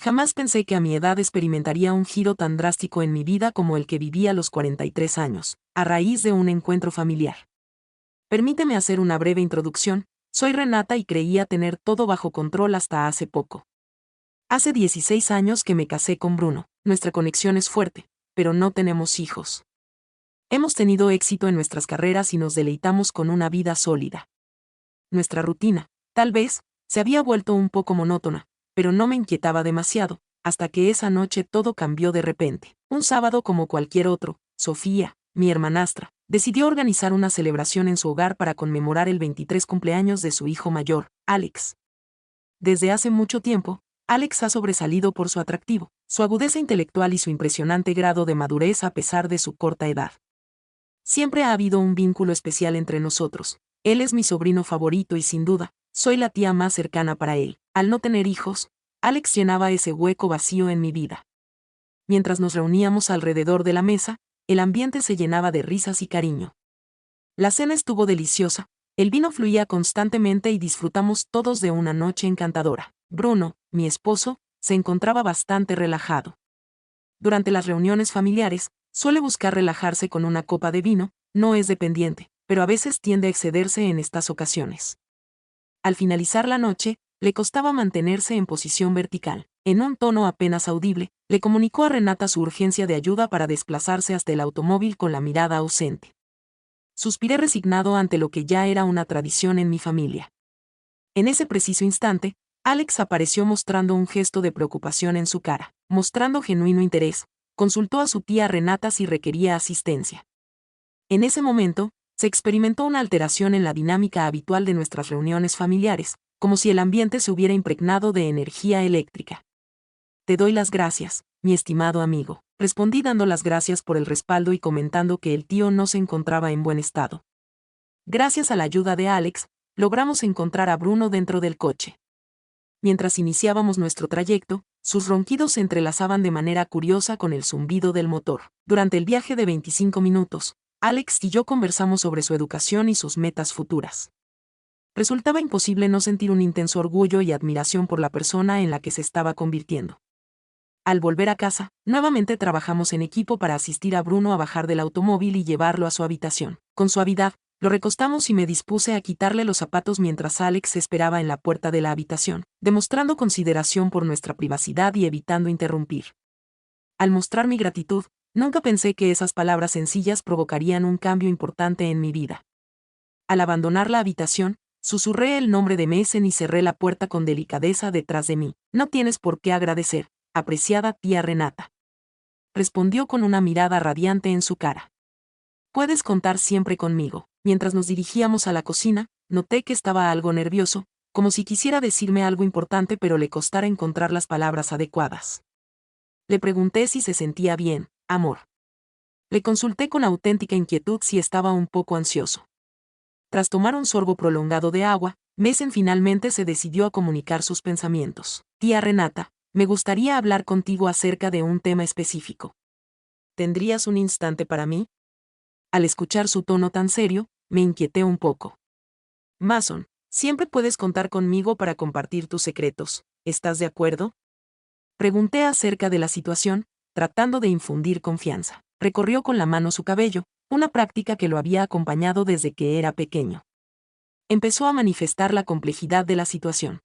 Jamás pensé que a mi edad experimentaría un giro tan drástico en mi vida como el que viví a los 43 años, a raíz de un encuentro familiar. Permíteme hacer una breve introducción. Soy Renata y creía tener todo bajo control hasta hace poco. Hace 16 años que me casé con Bruno. Nuestra conexión es fuerte, pero no tenemos hijos. Hemos tenido éxito en nuestras carreras y nos deleitamos con una vida sólida. Nuestra rutina, tal vez, se había vuelto un poco monótona, pero no me inquietaba demasiado, hasta que esa noche todo cambió de repente. Un sábado como cualquier otro, Sofía, mi hermanastra, decidió organizar una celebración en su hogar para conmemorar el 23 cumpleaños de su hijo mayor, Alex. Desde hace mucho tiempo, Alex ha sobresalido por su atractivo, su agudeza intelectual y su impresionante grado de madurez a pesar de su corta edad. Siempre ha habido un vínculo especial entre nosotros. Él es mi sobrino favorito y sin duda, soy la tía más cercana para él. Al no tener hijos, Alex llenaba ese hueco vacío en mi vida. Mientras nos reuníamos alrededor de la mesa, el ambiente se llenaba de risas y cariño. La cena estuvo deliciosa, el vino fluía constantemente y disfrutamos todos de una noche encantadora. Bruno, mi esposo, se encontraba bastante relajado. Durante las reuniones familiares, suele buscar relajarse con una copa de vino, no es dependiente, pero a veces tiende a excederse en estas ocasiones. Al finalizar la noche, le costaba mantenerse en posición vertical. En un tono apenas audible, le comunicó a Renata su urgencia de ayuda para desplazarse hasta el automóvil con la mirada ausente. Suspiré resignado ante lo que ya era una tradición en mi familia. En ese preciso instante, Alex apareció mostrando un gesto de preocupación en su cara. Mostrando genuino interés, consultó a su tía Renata si requería asistencia. En ese momento, se experimentó una alteración en la dinámica habitual de nuestras reuniones familiares, como si el ambiente se hubiera impregnado de energía eléctrica. Te doy las gracias, mi estimado amigo, respondí dando las gracias por el respaldo y comentando que el tío no se encontraba en buen estado. Gracias a la ayuda de Alex, logramos encontrar a Bruno dentro del coche. Mientras iniciábamos nuestro trayecto, sus ronquidos se entrelazaban de manera curiosa con el zumbido del motor. Durante el viaje de 25 minutos, Alex y yo conversamos sobre su educación y sus metas futuras. Resultaba imposible no sentir un intenso orgullo y admiración por la persona en la que se estaba convirtiendo. Al volver a casa, nuevamente trabajamos en equipo para asistir a Bruno a bajar del automóvil y llevarlo a su habitación. Con suavidad, lo recostamos y me dispuse a quitarle los zapatos mientras Alex esperaba en la puerta de la habitación, demostrando consideración por nuestra privacidad y evitando interrumpir. Al mostrar mi gratitud, nunca pensé que esas palabras sencillas provocarían un cambio importante en mi vida. Al abandonar la habitación, susurré el nombre de Mason y cerré la puerta con delicadeza detrás de mí. No tienes por qué agradecer, apreciada tía Renata. Respondió con una mirada radiante en su cara. Puedes contar siempre conmigo. Mientras nos dirigíamos a la cocina, noté que estaba algo nervioso, como si quisiera decirme algo importante pero le costara encontrar las palabras adecuadas. Le pregunté si se sentía bien, amor. Le consulté con auténtica inquietud si estaba un poco ansioso. Tras tomar un sorbo prolongado de agua, Mason finalmente se decidió a comunicar sus pensamientos. Tía Renata, me gustaría hablar contigo acerca de un tema específico. ¿Tendrías un instante para mí? Al escuchar su tono tan serio, me inquieté un poco. Mason, siempre puedes contar conmigo para compartir tus secretos, ¿estás de acuerdo? Pregunté acerca de la situación, tratando de infundir confianza. Recorrió con la mano su cabello, una práctica que lo había acompañado desde que era pequeño. Empezó a manifestar la complejidad de la situación.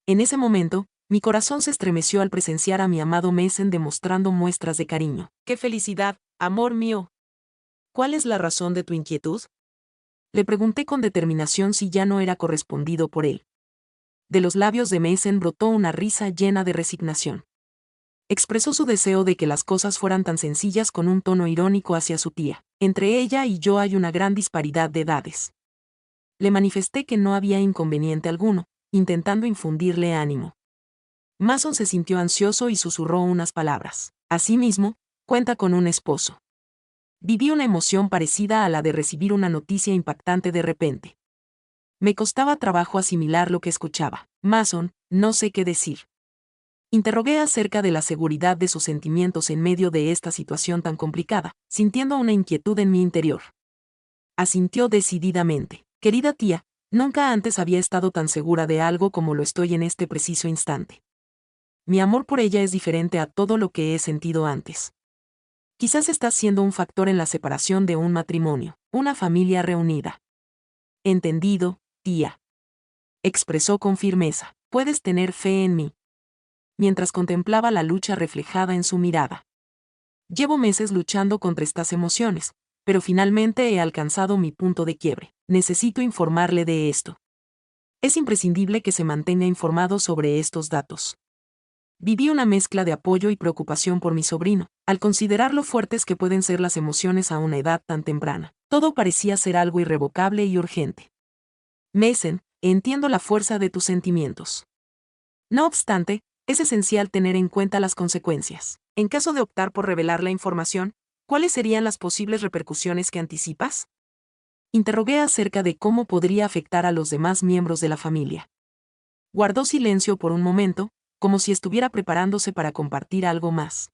En ese momento, mi corazón se estremeció al presenciar a mi amado Mason demostrando muestras de cariño. ¡Qué felicidad, amor mío! ¿Cuál es la razón de tu inquietud? Le pregunté con determinación si ya no era correspondido por él. De los labios de Mason brotó una risa llena de resignación. Expresó su deseo de que las cosas fueran tan sencillas con un tono irónico hacia su tía. Entre ella y yo hay una gran disparidad de edades. Le manifesté que no había inconveniente alguno, intentando infundirle ánimo. Mason se sintió ansioso y susurró unas palabras. Asimismo, cuenta con un esposo. Viví una emoción parecida a la de recibir una noticia impactante de repente. Me costaba trabajo asimilar lo que escuchaba. Mason, no sé qué decir. Interrogué acerca de la seguridad de sus sentimientos en medio de esta situación tan complicada, sintiendo una inquietud en mi interior. Asintió decididamente. Querida tía, nunca antes había estado tan segura de algo como lo estoy en este preciso instante. mi amor por ella es diferente a todo lo que he sentido antes. Quizás estás siendo un factor en la separación de un matrimonio, una familia reunida. Entendido, tía. Expresó con firmeza. Puedes tener fe en mí. Mientras contemplaba la lucha reflejada en su mirada. Llevo meses luchando contra estas emociones, pero finalmente he alcanzado mi punto de quiebre. Necesito informarle de esto. Es imprescindible que se mantenga informado sobre estos datos. Viví una mezcla de apoyo y preocupación por mi sobrino, al considerar lo fuertes que pueden ser las emociones a una edad tan temprana. Todo parecía ser algo irrevocable y urgente. Mason, entiendo la fuerza de tus sentimientos. No obstante, es esencial tener en cuenta las consecuencias. En caso de optar por revelar la información, ¿cuáles serían las posibles repercusiones que anticipas? Interrogué acerca de cómo podría afectar a los demás miembros de la familia. Guardó silencio por un momento, como si estuviera preparándose para compartir algo más.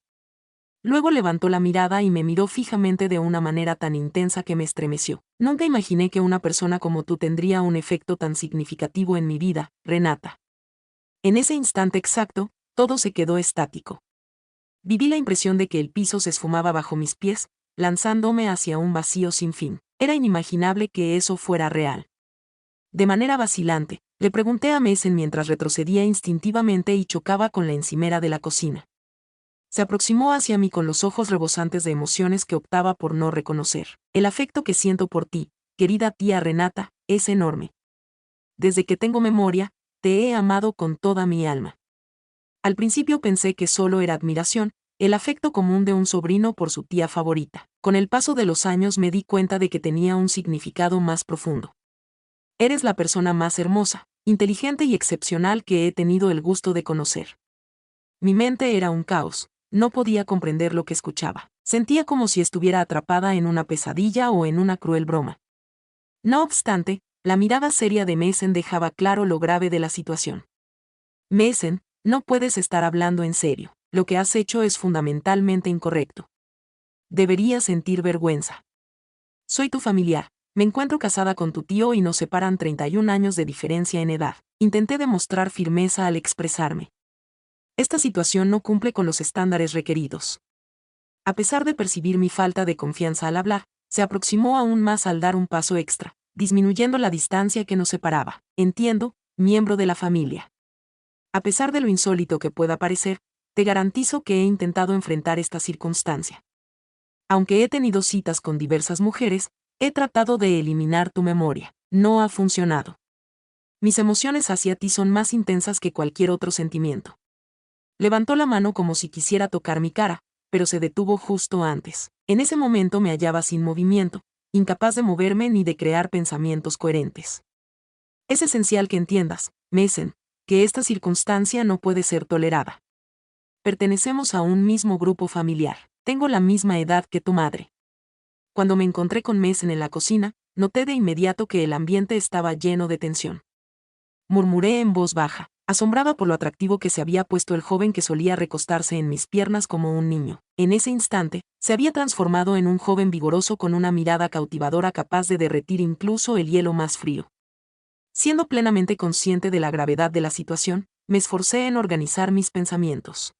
Luego levantó la mirada y me miró fijamente de una manera tan intensa que me estremeció. Nunca imaginé que una persona como tú tendría un efecto tan significativo en mi vida, Renata. En ese instante exacto, todo se quedó estático. Viví la impresión de que el piso se esfumaba bajo mis pies, lanzándome hacia un vacío sin fin. Era inimaginable que eso fuera real. De manera vacilante, le pregunté a Mason mientras retrocedía instintivamente y chocaba con la encimera de la cocina. Se aproximó hacia mí con los ojos rebosantes de emociones que optaba por no reconocer. El afecto que siento por ti, querida tía Renata, es enorme. Desde que tengo memoria, te he amado con toda mi alma. Al principio pensé que solo era admiración, el afecto común de un sobrino por su tía favorita. Con el paso de los años me di cuenta de que tenía un significado más profundo. Eres la persona más hermosa, inteligente y excepcional que he tenido el gusto de conocer. Mi mente era un caos, no podía comprender lo que escuchaba. Sentía como si estuviera atrapada en una pesadilla o en una cruel broma. No obstante, la mirada seria de Mason dejaba claro lo grave de la situación. Mason, no puedes estar hablando en serio. Lo que has hecho es fundamentalmente incorrecto. Deberías sentir vergüenza. Soy tu familiar. Me encuentro casada con tu tío y nos separan 31 años de diferencia en edad. Intenté demostrar firmeza al expresarme. Esta situación no cumple con los estándares requeridos. A pesar de percibir mi falta de confianza al hablar, se aproximó aún más al dar un paso extra, disminuyendo la distancia que nos separaba. Entiendo, miembro de la familia. A pesar de lo insólito que pueda parecer, te garantizo que he intentado enfrentar esta circunstancia. Aunque he tenido citas con diversas mujeres, he tratado de eliminar tu memoria. No ha funcionado. Mis emociones hacia ti son más intensas que cualquier otro sentimiento. Levantó la mano como si quisiera tocar mi cara, pero se detuvo justo antes. En ese momento me hallaba sin movimiento, incapaz de moverme ni de crear pensamientos coherentes. Es esencial que entiendas, Mason, que esta circunstancia no puede ser tolerada. Pertenecemos a un mismo grupo familiar. Tengo la misma edad que tu madre. Cuando me encontré con Mason en la cocina, noté de inmediato que el ambiente estaba lleno de tensión. Murmuré en voz baja, asombrada por lo atractivo que se había puesto el joven que solía recostarse en mis piernas como un niño. En ese instante, se había transformado en un joven vigoroso con una mirada cautivadora capaz de derretir incluso el hielo más frío. Siendo plenamente consciente de la gravedad de la situación, me esforcé en organizar mis pensamientos.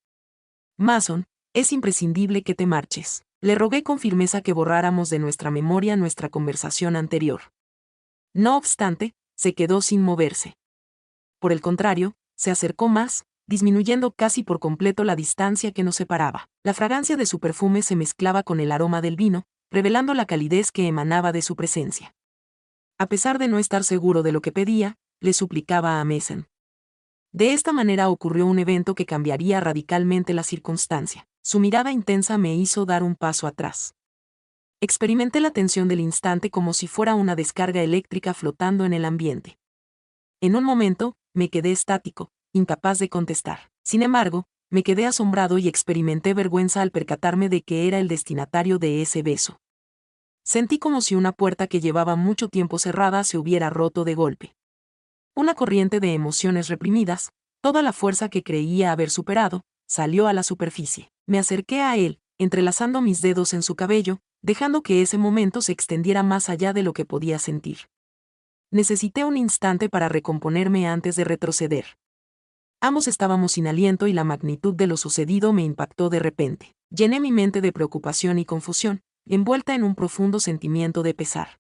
Mason, es imprescindible que te marches. Le rogué con firmeza que borráramos de nuestra memoria nuestra conversación anterior. No obstante, se quedó sin moverse. Por el contrario, se acercó más, disminuyendo casi por completo la distancia que nos separaba. La fragancia de su perfume se mezclaba con el aroma del vino, revelando la calidez que emanaba de su presencia. A pesar de no estar seguro de lo que pedía, le suplicaba a Mason. De esta manera ocurrió un evento que cambiaría radicalmente la circunstancia. Su mirada intensa me hizo dar un paso atrás. Experimenté la tensión del instante como si fuera una descarga eléctrica flotando en el ambiente. En un momento, me quedé estático, incapaz de contestar. Sin embargo, me quedé asombrado y experimenté vergüenza al percatarme de que era el destinatario de ese beso. Sentí como si una puerta que llevaba mucho tiempo cerrada se hubiera roto de golpe. Una corriente de emociones reprimidas, toda la fuerza que creía haber superado, salió a la superficie. Me acerqué a él, entrelazando mis dedos en su cabello, dejando que ese momento se extendiera más allá de lo que podía sentir. Necesité un instante para recomponerme antes de retroceder. Ambos estábamos sin aliento y la magnitud de lo sucedido me impactó de repente. Llené mi mente de preocupación y confusión, envuelta en un profundo sentimiento de pesar.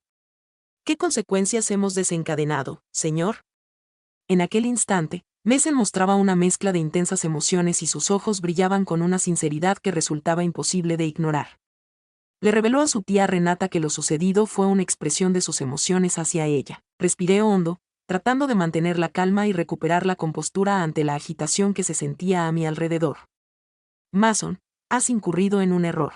¿Qué consecuencias hemos desencadenado, señor? En aquel instante, Mason mostraba una mezcla de intensas emociones y sus ojos brillaban con una sinceridad que resultaba imposible de ignorar. Le reveló a su tía Renata que lo sucedido fue una expresión de sus emociones hacia ella. Respiré hondo, tratando de mantener la calma y recuperar la compostura ante la agitación que se sentía a mi alrededor. Mason, has incurrido en un error.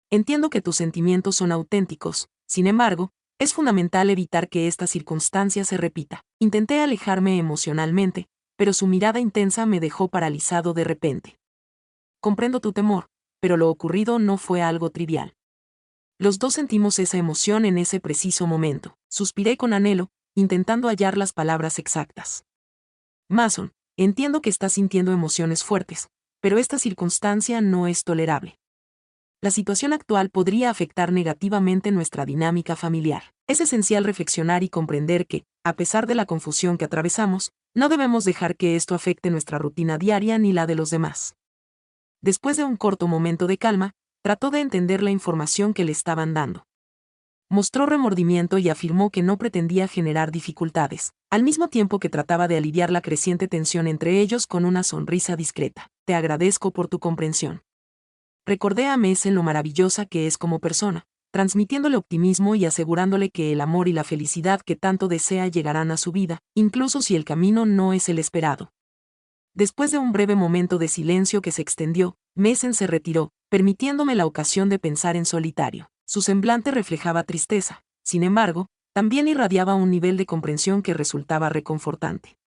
Entiendo que tus sentimientos son auténticos, sin embargo, es fundamental evitar que esta circunstancia se repita. Intenté alejarme emocionalmente, pero su mirada intensa me dejó paralizado de repente. Comprendo tu temor, pero lo ocurrido no fue algo trivial. Los dos sentimos esa emoción en ese preciso momento. Suspiré con anhelo, intentando hallar las palabras exactas. Mason, entiendo que estás sintiendo emociones fuertes, pero esta circunstancia no es tolerable. La situación actual podría afectar negativamente nuestra dinámica familiar. Es esencial reflexionar y comprender que, a pesar de la confusión que atravesamos, no debemos dejar que esto afecte nuestra rutina diaria ni la de los demás. Después de un corto momento de calma, trató de entender la información que le estaban dando. Mostró remordimiento y afirmó que no pretendía generar dificultades, al mismo tiempo que trataba de aliviar la creciente tensión entre ellos con una sonrisa discreta. Te agradezco por tu comprensión. Recordé a Mason lo maravillosa que es como persona, transmitiéndole optimismo y asegurándole que el amor y la felicidad que tanto desea llegarán a su vida, incluso si el camino no es el esperado. Después de un breve momento de silencio que se extendió, Mason se retiró, permitiéndome la ocasión de pensar en solitario. Su semblante reflejaba tristeza, sin embargo, también irradiaba un nivel de comprensión que resultaba reconfortante.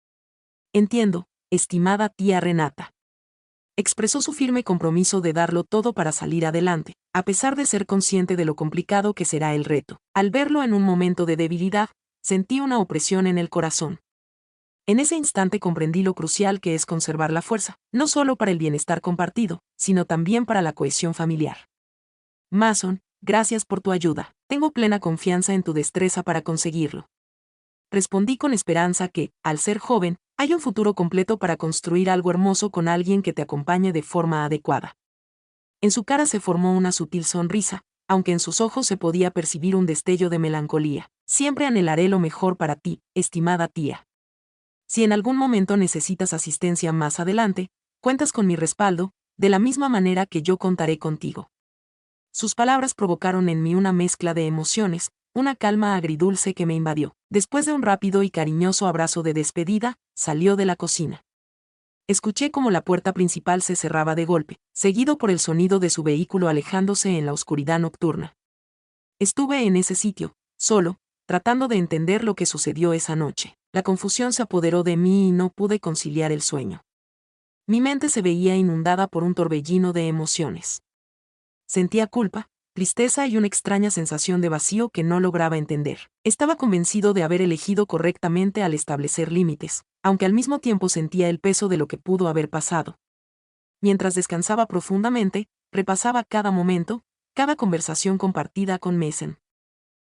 Entiendo, estimada tía Renata. Expresó su firme compromiso de darlo todo para salir adelante, a pesar de ser consciente de lo complicado que será el reto. Al verlo en un momento de debilidad, sentí una opresión en el corazón. En ese instante comprendí lo crucial que es conservar la fuerza, no solo para el bienestar compartido, sino también para la cohesión familiar. Mason, gracias por tu ayuda. Tengo plena confianza en tu destreza para conseguirlo. Respondí con esperanza que, al ser joven, hay un futuro completo para construir algo hermoso con alguien que te acompañe de forma adecuada. En su cara se formó una sutil sonrisa, aunque en sus ojos se podía percibir un destello de melancolía. Siempre anhelaré lo mejor para ti, estimada tía. Si en algún momento necesitas asistencia más adelante, cuentas con mi respaldo, de la misma manera que yo contaré contigo. Sus palabras provocaron en mí una mezcla de emociones, una calma agridulce que me invadió. Después de un rápido y cariñoso abrazo de despedida, salió de la cocina. Escuché cómo la puerta principal se cerraba de golpe, seguido por el sonido de su vehículo alejándose en la oscuridad nocturna. Estuve en ese sitio, solo, tratando de entender lo que sucedió esa noche. La confusión se apoderó de mí y no pude conciliar el sueño. Mi mente se veía inundada por un torbellino de emociones. Sentía culpa, tristeza y una extraña sensación de vacío que no lograba entender. Estaba convencido de haber elegido correctamente al establecer límites, aunque al mismo tiempo sentía el peso de lo que pudo haber pasado. Mientras descansaba profundamente, repasaba cada momento, cada conversación compartida con Mason.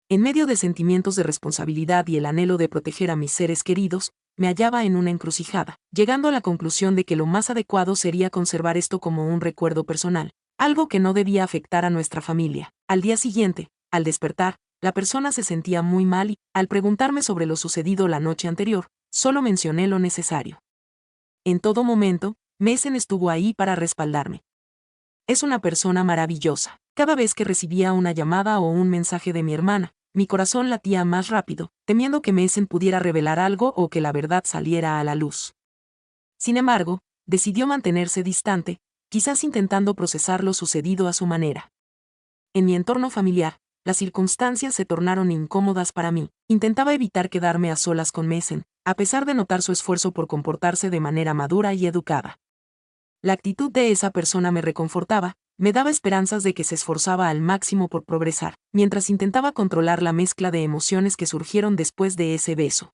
En medio de sentimientos de responsabilidad y el anhelo de proteger a mis seres queridos, me hallaba en una encrucijada, llegando a la conclusión de que lo más adecuado sería conservar esto como un recuerdo personal, algo que no debía afectar a nuestra familia. Al día siguiente, al despertar, la persona se sentía muy mal y, al preguntarme sobre lo sucedido la noche anterior, solo mencioné lo necesario. En todo momento, Mason estuvo ahí para respaldarme. Es una persona maravillosa. Cada vez que recibía una llamada o un mensaje de mi hermana, mi corazón latía más rápido, temiendo que Mason pudiera revelar algo o que la verdad saliera a la luz. Sin embargo, decidió mantenerse distante, quizás intentando procesar lo sucedido a su manera. En mi entorno familiar, las circunstancias se tornaron incómodas para mí. Intentaba evitar quedarme a solas con Mason, a pesar de notar su esfuerzo por comportarse de manera madura y educada. La actitud de esa persona me reconfortaba, me daba esperanzas de que se esforzaba al máximo por progresar, mientras intentaba controlar la mezcla de emociones que surgieron después de ese beso.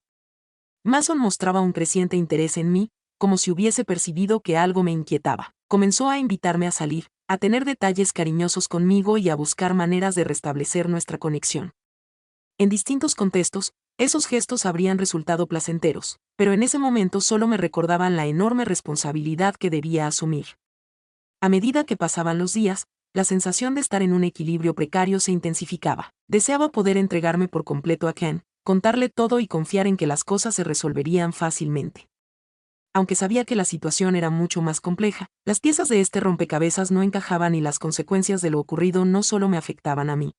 Mason mostraba un creciente interés en mí, como si hubiese percibido que algo me inquietaba. Comenzó a invitarme a salir, a tener detalles cariñosos conmigo y a buscar maneras de restablecer nuestra conexión. En distintos contextos, Esos gestos habrían resultado placenteros, pero en ese momento solo me recordaban la enorme responsabilidad que debía asumir. A medida que pasaban los días, la sensación de estar en un equilibrio precario se intensificaba. Deseaba poder entregarme por completo a Ken, contarle todo y confiar en que las cosas se resolverían fácilmente. Aunque sabía que la situación era mucho más compleja, las piezas de este rompecabezas no encajaban y las consecuencias de lo ocurrido no solo me afectaban a mí.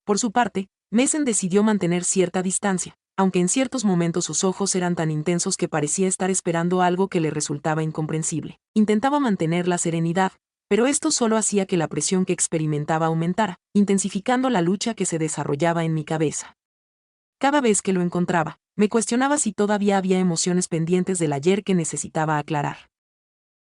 Por su parte, Mason decidió mantener cierta distancia, aunque en ciertos momentos sus ojos eran tan intensos que parecía estar esperando algo que le resultaba incomprensible. Intentaba mantener la serenidad, pero esto solo hacía que la presión que experimentaba aumentara, intensificando la lucha que se desarrollaba en mi cabeza. Cada vez que lo encontraba, me cuestionaba si todavía había emociones pendientes del ayer que necesitaba aclarar.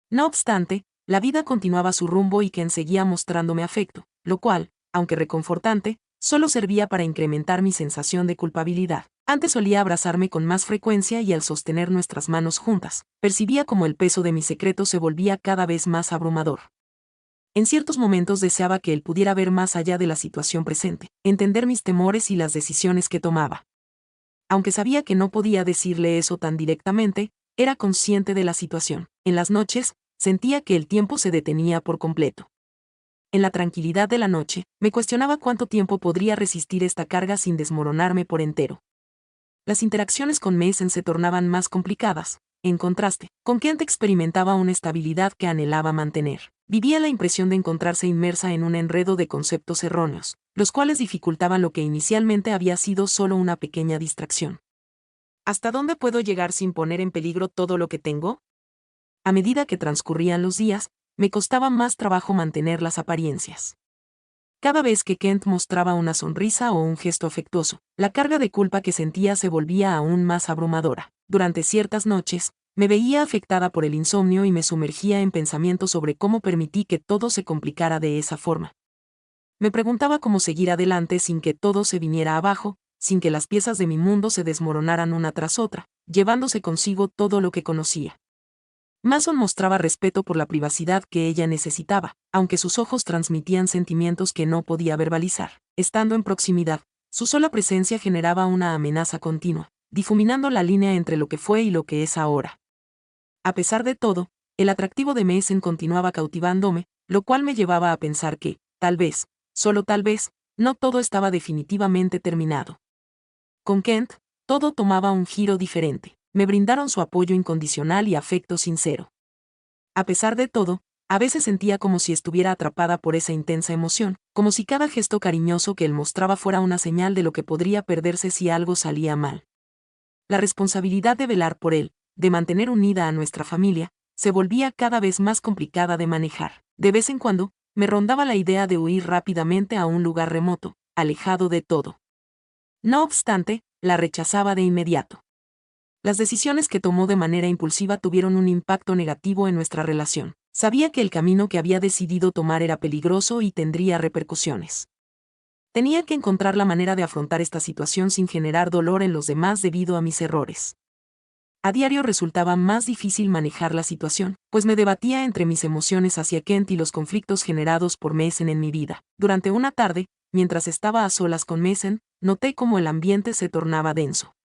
No obstante, la vida continuaba su rumbo y Ken seguía mostrándome afecto, lo cual, aunque reconfortante, solo servía para incrementar mi sensación de culpabilidad. Antes solía abrazarme con más frecuencia y al sostener nuestras manos juntas, percibía como el peso de mis secretos se volvía cada vez más abrumador. En ciertos momentos deseaba que él pudiera ver más allá de la situación presente, entender mis temores y las decisiones que tomaba. Aunque sabía que no podía decirle eso tan directamente, era consciente de la situación. En las noches, sentía que el tiempo se detenía por completo. En la tranquilidad de la noche, me cuestionaba cuánto tiempo podría resistir esta carga sin desmoronarme por entero. Las interacciones con Mason se tornaban más complicadas. En contraste, con Kent experimentaba una estabilidad que anhelaba mantener. Vivía la impresión de encontrarse inmersa en un enredo de conceptos erróneos, los cuales dificultaban lo que inicialmente había sido solo una pequeña distracción. ¿Hasta dónde puedo llegar sin poner en peligro todo lo que tengo? A medida que transcurrían los días, me costaba más trabajo mantener las apariencias. Cada vez que Kent mostraba una sonrisa o un gesto afectuoso, la carga de culpa que sentía se volvía aún más abrumadora. Durante ciertas noches, me veía afectada por el insomnio y me sumergía en pensamientos sobre cómo permití que todo se complicara de esa forma. Me preguntaba cómo seguir adelante sin que todo se viniera abajo, sin que las piezas de mi mundo se desmoronaran una tras otra, llevándose consigo todo lo que conocía. Mason mostraba respeto por la privacidad que ella necesitaba, aunque sus ojos transmitían sentimientos que no podía verbalizar. Estando en proximidad, su sola presencia generaba una amenaza continua, difuminando la línea entre lo que fue y lo que es ahora. A pesar de todo, el atractivo de Mason continuaba cautivándome, lo cual me llevaba a pensar que, tal vez, solo tal vez, no todo estaba definitivamente terminado. Con Kent, todo tomaba un giro diferente. Me brindaron su apoyo incondicional y afecto sincero. A pesar de todo, a veces sentía como si estuviera atrapada por esa intensa emoción, como si cada gesto cariñoso que él mostraba fuera una señal de lo que podría perderse si algo salía mal. La responsabilidad de velar por él, de mantener unida a nuestra familia, se volvía cada vez más complicada de manejar. De vez en cuando, me rondaba la idea de huir rápidamente a un lugar remoto, alejado de todo. No obstante, la rechazaba de inmediato. Las decisiones que tomó de manera impulsiva tuvieron un impacto negativo en nuestra relación. Sabía que el camino que había decidido tomar era peligroso y tendría repercusiones. Tenía que encontrar la manera de afrontar esta situación sin generar dolor en los demás debido a mis errores. A diario resultaba más difícil manejar la situación, pues me debatía entre mis emociones hacia Kent y los conflictos generados por Mason en mi vida. Durante una tarde, mientras estaba a solas con Mason, noté cómo el ambiente se tornaba denso.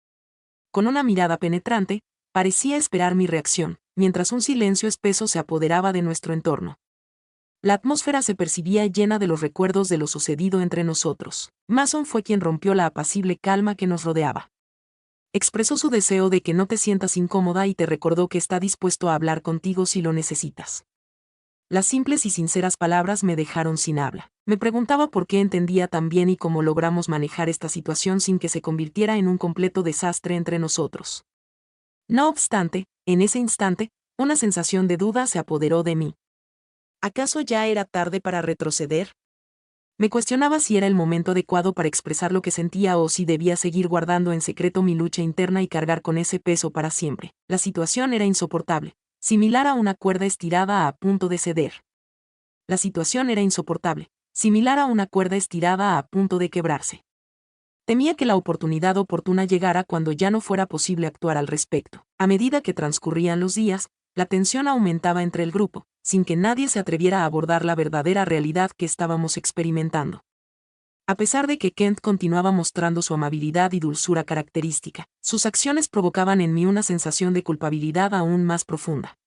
Con una mirada penetrante, parecía esperar mi reacción, mientras un silencio espeso se apoderaba de nuestro entorno. La atmósfera se percibía llena de los recuerdos de lo sucedido entre nosotros. Mason fue quien rompió la apacible calma que nos rodeaba. Expresó su deseo de que no te sientas incómoda y te recordó que está dispuesto a hablar contigo si lo necesitas. Las simples y sinceras palabras me dejaron sin habla. Me preguntaba por qué entendía tan bien y cómo logramos manejar esta situación sin que se convirtiera en un completo desastre entre nosotros. No obstante, en ese instante, una sensación de duda se apoderó de mí. ¿Acaso ya era tarde para retroceder? Me cuestionaba si era el momento adecuado para expresar lo que sentía o si debía seguir guardando en secreto mi lucha interna y cargar con ese peso para siempre. La situación era insoportable, similar a una cuerda estirada a punto de ceder. La situación era insoportable, similar a una cuerda estirada a punto de quebrarse. Temía que la oportunidad oportuna llegara cuando ya no fuera posible actuar al respecto. A medida que transcurrían los días, la tensión aumentaba entre el grupo, sin que nadie se atreviera a abordar la verdadera realidad que estábamos experimentando. A pesar de que Kent continuaba mostrando su amabilidad y dulzura característica, sus acciones provocaban en mí una sensación de culpabilidad aún más profunda.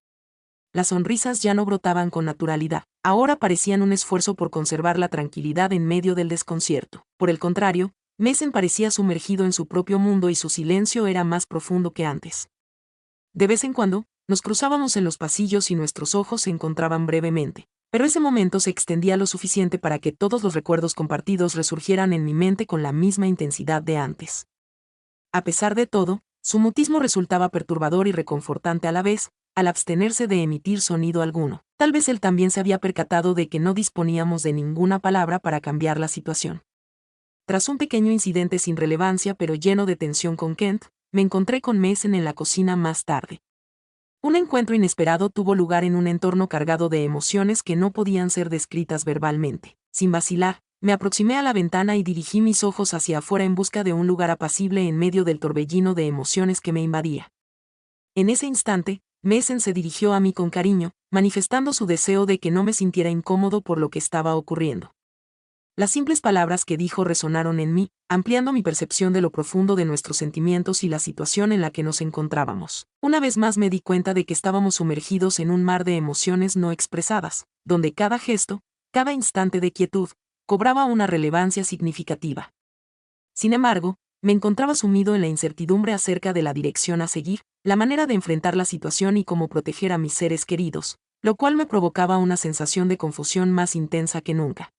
Las sonrisas ya no brotaban con naturalidad, ahora parecían un esfuerzo por conservar la tranquilidad en medio del desconcierto. Por el contrario, Mason parecía sumergido en su propio mundo y su silencio era más profundo que antes. De vez en cuando, nos cruzábamos en los pasillos y nuestros ojos se encontraban brevemente, pero ese momento se extendía lo suficiente para que todos los recuerdos compartidos resurgieran en mi mente con la misma intensidad de antes. A pesar de todo, su mutismo resultaba perturbador y reconfortante a la vez, al abstenerse de emitir sonido alguno. Tal vez él también se había percatado de que no disponíamos de ninguna palabra para cambiar la situación. Tras un pequeño incidente sin relevancia pero lleno de tensión con Kent, me encontré con Mason en la cocina más tarde. Un encuentro inesperado tuvo lugar en un entorno cargado de emociones que no podían ser descritas verbalmente. Sin vacilar, me aproximé a la ventana y dirigí mis ojos hacia afuera en busca de un lugar apacible en medio del torbellino de emociones que me invadía. En ese instante, Mason se dirigió a mí con cariño, manifestando su deseo de que no me sintiera incómodo por lo que estaba ocurriendo. Las simples palabras que dijo resonaron en mí, ampliando mi percepción de lo profundo de nuestros sentimientos y la situación en la que nos encontrábamos. Una vez más me di cuenta de que estábamos sumergidos en un mar de emociones no expresadas, donde cada gesto, cada instante de quietud, cobraba una relevancia significativa. Sin embargo, me encontraba sumido en la incertidumbre acerca de la dirección a seguir, la manera de enfrentar la situación y cómo proteger a mis seres queridos, lo cual me provocaba una sensación de confusión más intensa que nunca.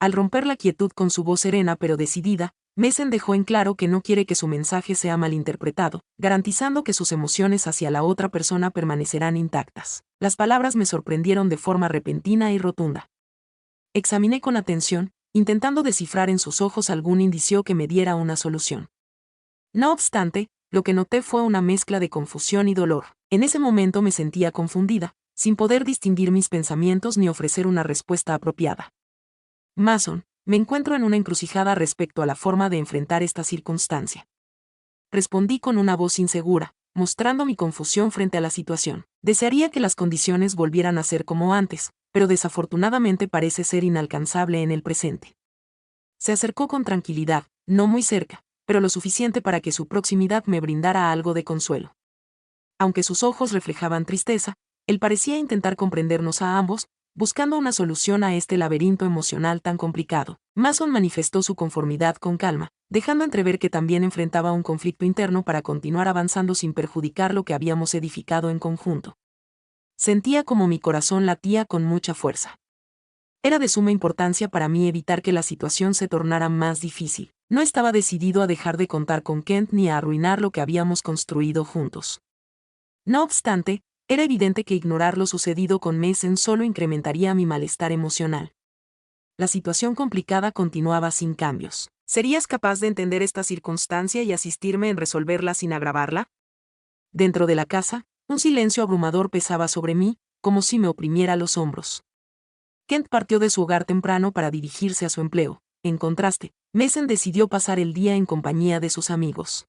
Al romper la quietud con su voz serena pero decidida, Mason dejó en claro que no quiere que su mensaje sea malinterpretado, garantizando que sus emociones hacia la otra persona permanecerán intactas. Las palabras me sorprendieron de forma repentina y rotunda. Examiné con atención, intentando descifrar en sus ojos algún indicio que me diera una solución. No obstante, lo que noté fue una mezcla de confusión y dolor. En ese momento me sentía confundida, sin poder distinguir mis pensamientos ni ofrecer una respuesta apropiada. Mason, me encuentro en una encrucijada respecto a la forma de enfrentar esta circunstancia. Respondí con una voz insegura, mostrando mi confusión frente a la situación. Desearía que las condiciones volvieran a ser como antes, pero desafortunadamente parece ser inalcanzable en el presente. Se acercó con tranquilidad, no muy cerca, pero lo suficiente para que su proximidad me brindara algo de consuelo. Aunque sus ojos reflejaban tristeza, él parecía intentar comprendernos a ambos, buscando una solución a este laberinto emocional tan complicado. Mason manifestó su conformidad con calma, dejando entrever que también enfrentaba un conflicto interno para continuar avanzando sin perjudicar lo que habíamos edificado en conjunto. Sentía como mi corazón latía con mucha fuerza. Era de suma importancia para mí evitar que la situación se tornara más difícil. No estaba decidido a dejar de contar con Kent ni a arruinar lo que habíamos construido juntos. No obstante, era evidente que ignorar lo sucedido con Mason solo incrementaría mi malestar emocional. La situación complicada continuaba sin cambios. ¿Serías capaz de entender esta circunstancia y asistirme en resolverla sin agravarla? Dentro de la casa, un silencio abrumador pesaba sobre mí, como si me oprimiera los hombros. Kent partió de su hogar temprano para dirigirse a su empleo. En contraste, Mason decidió pasar el día en compañía de sus amigos.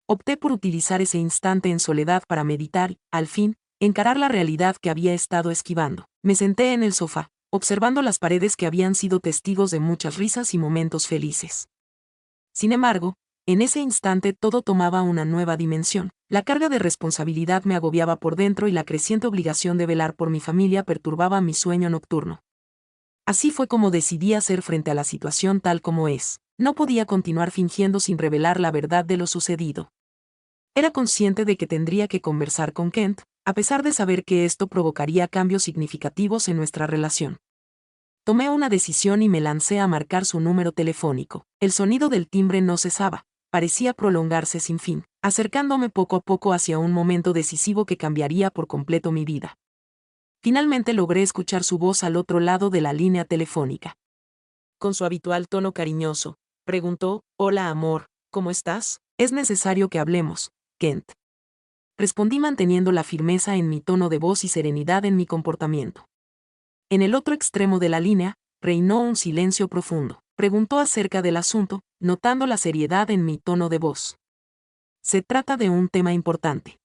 Opté por utilizar ese instante en soledad para meditar y, al fin, encarar la realidad que había estado esquivando. Me senté en el sofá, observando las paredes que habían sido testigos de muchas risas y momentos felices. Sin embargo, en ese instante todo tomaba una nueva dimensión. La carga de responsabilidad me agobiaba por dentro y la creciente obligación de velar por mi familia perturbaba mi sueño nocturno. Así fue como decidí hacer frente a la situación tal como es. No podía continuar fingiendo sin revelar la verdad de lo sucedido. Era consciente de que tendría que conversar con Kent, a pesar de saber que esto provocaría cambios significativos en nuestra relación. Tomé una decisión y me lancé a marcar su número telefónico. El sonido del timbre no cesaba, parecía prolongarse sin fin, acercándome poco a poco hacia un momento decisivo que cambiaría por completo mi vida. Finalmente logré escuchar su voz al otro lado de la línea telefónica. Con su habitual tono cariñoso, preguntó: «Hola amor, ¿cómo estás? Es necesario que hablemos, Kent». Respondí manteniendo la firmeza en mi tono de voz y serenidad en mi comportamiento. En el otro extremo de la línea, reinó un silencio profundo. Preguntó acerca del asunto, notando la seriedad en mi tono de voz. Se trata de un tema importante.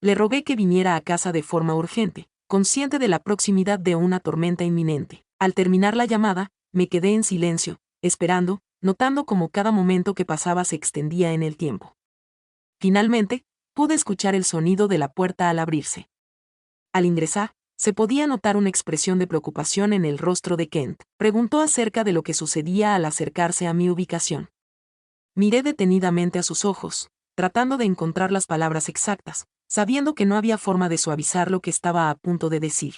Le rogué que viniera a casa de forma urgente, consciente de la proximidad de una tormenta inminente. Al terminar la llamada, me quedé en silencio, esperando, notando cómo cada momento que pasaba se extendía en el tiempo. Finalmente, pude escuchar el sonido de la puerta al abrirse. Al ingresar, se podía notar una expresión de preocupación en el rostro de Kent. Preguntó acerca de lo que sucedía al acercarse a mi ubicación. Miré detenidamente a sus ojos, tratando de encontrar las palabras exactas, sabiendo que no había forma de suavizar lo que estaba a punto de decir.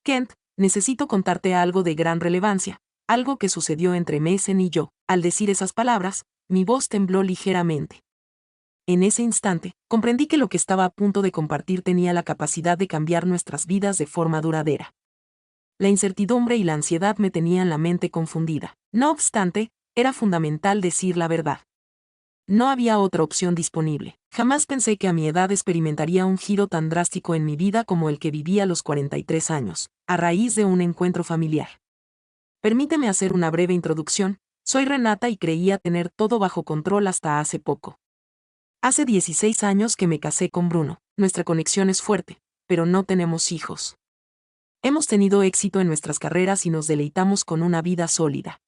Kent, necesito contarte algo de gran relevancia, algo que sucedió entre Mason y yo. Al decir esas palabras, mi voz tembló ligeramente. En ese instante, comprendí que lo que estaba a punto de compartir tenía la capacidad de cambiar nuestras vidas de forma duradera. La incertidumbre y la ansiedad me tenían la mente confundida. No obstante, era fundamental decir la verdad. No había otra opción disponible. Jamás pensé que a mi edad experimentaría un giro tan drástico en mi vida como el que viví a los 43 años, a raíz de un encuentro familiar. Permíteme hacer una breve introducción. Soy Renata y creía tener todo bajo control hasta hace poco. Hace 16 años que me casé con Bruno. Nuestra conexión es fuerte, pero no tenemos hijos. Hemos tenido éxito en nuestras carreras y nos deleitamos con una vida sólida.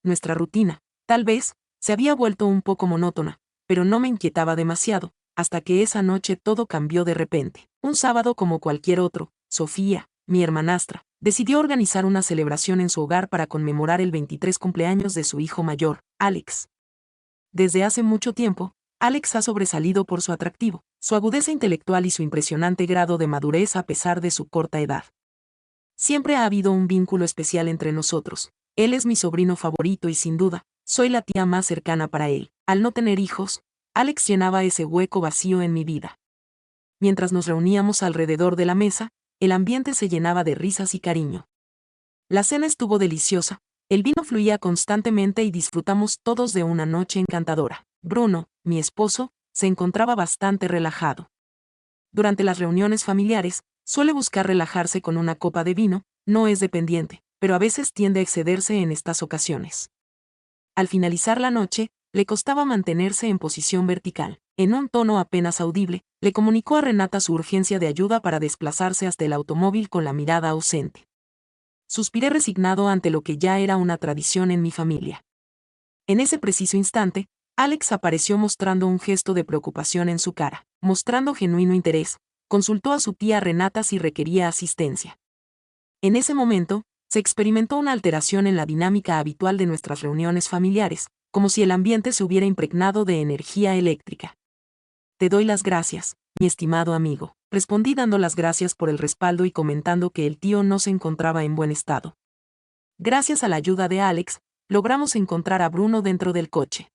Nuestra rutina, tal vez, se había vuelto un poco monótona, pero no me inquietaba demasiado, hasta que esa noche todo cambió de repente. Un sábado como cualquier otro, Sofía, mi hermanastra, decidió organizar una celebración en su hogar para conmemorar el 23 cumpleaños de su hijo mayor, Alex. Desde hace mucho tiempo, Alex ha sobresalido por su atractivo, su agudeza intelectual y su impresionante grado de madurez a pesar de su corta edad. Siempre ha habido un vínculo especial entre nosotros. Él es mi sobrino favorito y sin duda, soy la tía más cercana para él. Al no tener hijos, Alex llenaba ese hueco vacío en mi vida. Mientras nos reuníamos alrededor de la mesa, el ambiente se llenaba de risas y cariño. La cena estuvo deliciosa, el vino fluía constantemente y disfrutamos todos de una noche encantadora. Bruno, mi esposo, se encontraba bastante relajado. Durante las reuniones familiares, suele buscar relajarse con una copa de vino, no es dependiente, pero a veces tiende a excederse en estas ocasiones. Al finalizar la noche, le costaba mantenerse en posición vertical. En un tono apenas audible, le comunicó a Renata su urgencia de ayuda para desplazarse hasta el automóvil con la mirada ausente. Suspiré resignado ante lo que ya era una tradición en mi familia. En ese preciso instante, Alex apareció mostrando un gesto de preocupación en su cara. Mostrando genuino interés, consultó a su tía Renata si requería asistencia. En ese momento, se experimentó una alteración en la dinámica habitual de nuestras reuniones familiares, como si el ambiente se hubiera impregnado de energía eléctrica. Te doy las gracias, mi estimado amigo, respondí dando las gracias por el respaldo y comentando que el tío no se encontraba en buen estado. Gracias a la ayuda de Alex, logramos encontrar a Bruno dentro del coche.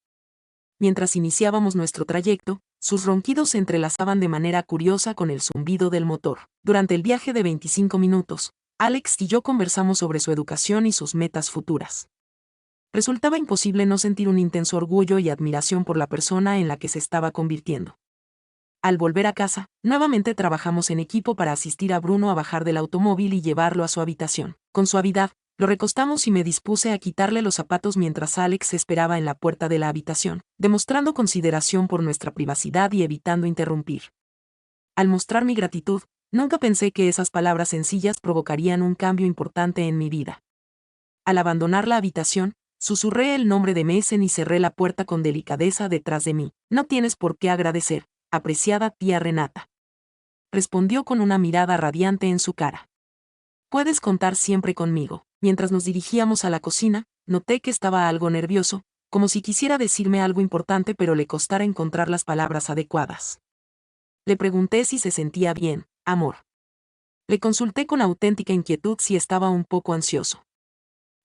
Mientras iniciábamos nuestro trayecto, sus ronquidos se entrelazaban de manera curiosa con el zumbido del motor. Durante el viaje de 25 minutos, Alex y yo conversamos sobre su educación y sus metas futuras. Resultaba imposible no sentir un intenso orgullo y admiración por la persona en la que se estaba convirtiendo. Al volver a casa, nuevamente trabajamos en equipo para asistir a Bruno a bajar del automóvil y llevarlo a su habitación. Con suavidad, lo recostamos y me dispuse a quitarle los zapatos mientras Alex esperaba en la puerta de la habitación, demostrando consideración por nuestra privacidad y evitando interrumpir. Al mostrar mi gratitud, nunca pensé que esas palabras sencillas provocarían un cambio importante en mi vida. Al abandonar la habitación, susurré el nombre de Mason y cerré la puerta con delicadeza detrás de mí. No tienes por qué agradecer, apreciada tía Renata. Respondió con una mirada radiante en su cara. Puedes contar siempre conmigo. Mientras nos dirigíamos a la cocina, noté que estaba algo nervioso, como si quisiera decirme algo importante pero le costara encontrar las palabras adecuadas. Le pregunté si se sentía bien, amor. Le consulté con auténtica inquietud si estaba un poco ansioso.